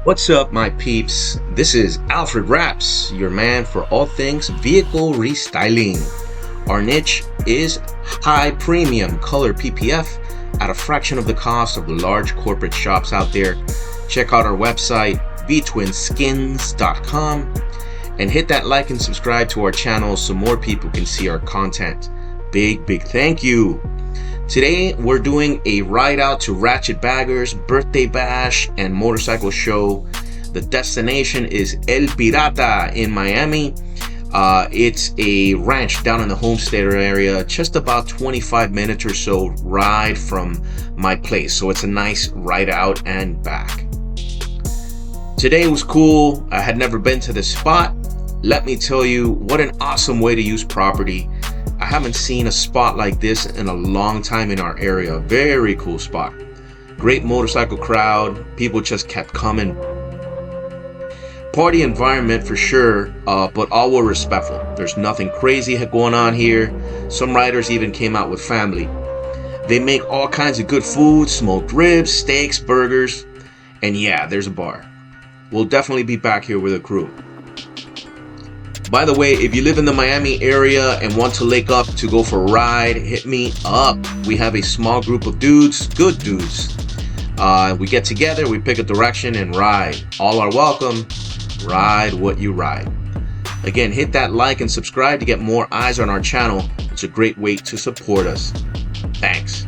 What's up, my peeps? This is Alfred Wraps, your man for all things vehicle restyling. Our niche is high premium color PPF at a fraction of the cost of the large corporate shops out there. Check out our website, vtwinskins.com, and hit that like and subscribe to our channel so more people can see our content. Big thank you. Today we're doing a ride out to Ratchet Baggers birthday bash and motorcycle show. The destination is El Pirata in Miami. It's a ranch down in the Homestead area, just about 25 minutes or so ride from my place. So it's a nice ride out and back. Today was cool. I had never been to this spot. Let me tell you, what an awesome way to use property. I haven't seen a spot like this in a long time in our area. Very cool spot. Great motorcycle crowd. People just kept coming. Party environment for sure, but all were respectful. There's nothing crazy going on here. Some riders even came out with family. They make all kinds of good food, smoked ribs, steaks, burgers, and yeah, there's a bar. We'll definitely be back here with a crew. By the way, if you live in the Miami area and want to lake up to go for a ride, hit me up. We have a small group of dudes, good dudes. We get together, we pick a direction and ride. All are welcome. Ride what you ride. Again, hit that like and subscribe to get more eyes on our channel. It's a great way to support us. Thanks.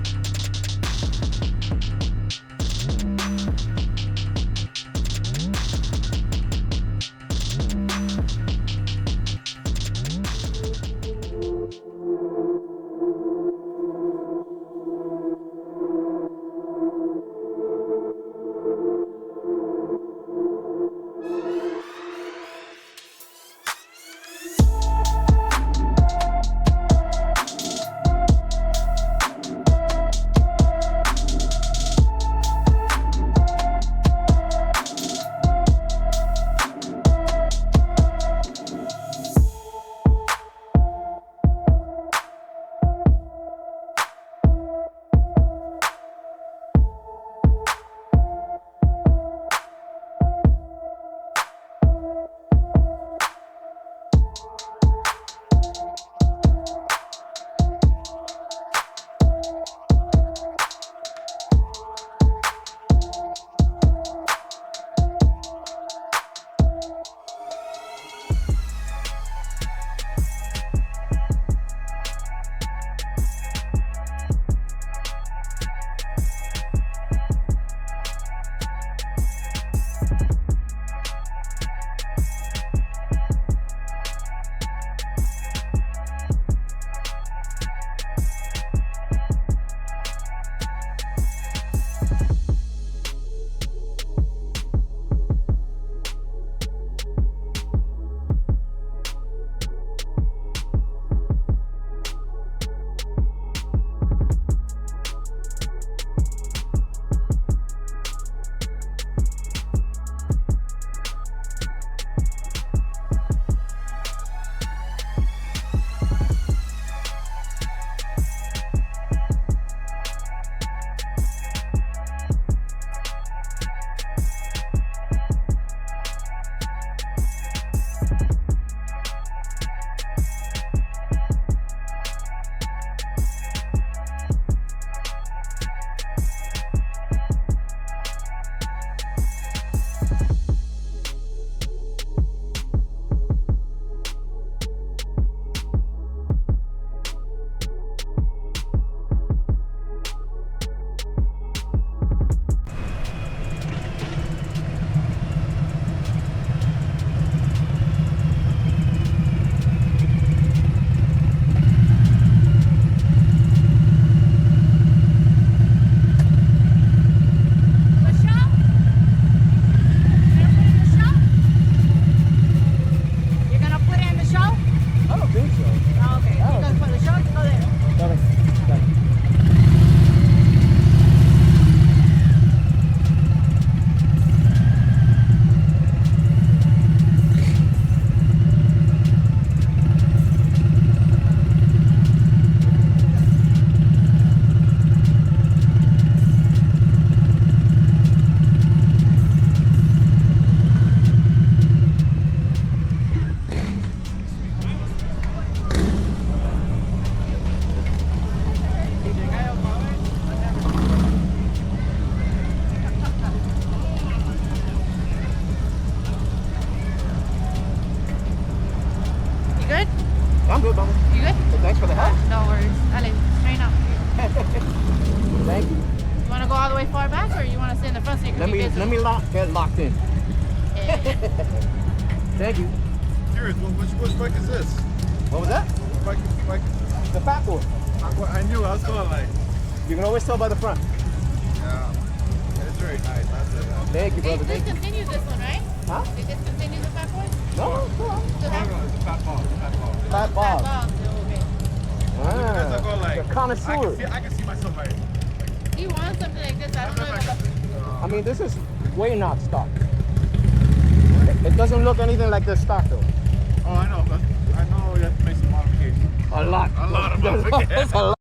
Let me get locked in. Thank you. Curious, which bike is this? What was that? Bike? The Fatboy. I knew. I was going like. You can always tell by the front. Yeah. It's very nice. Thank you, brother. They discontinued this one, right? Huh? They discontinued the Fatboy? No, it's all right. So that No, it's a fat ball. Fat ball. okay. Ah, Go like. the connoisseur. I can see myself like. He wants something like this. I don't know if I mean, this is way not stock. It doesn't look anything like the stock, though. Oh, I know. But I know you have to make some modifications. A lot. A lot of modifications. A lot.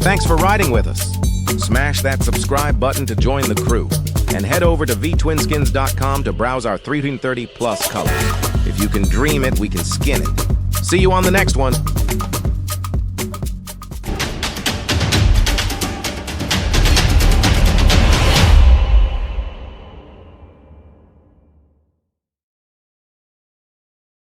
Thanks for riding with us. Smash that subscribe button to join the crew. And head over to vtwinskins.com to browse our 330 plus colors. If you can dream it, we can skin it. See you on the next one.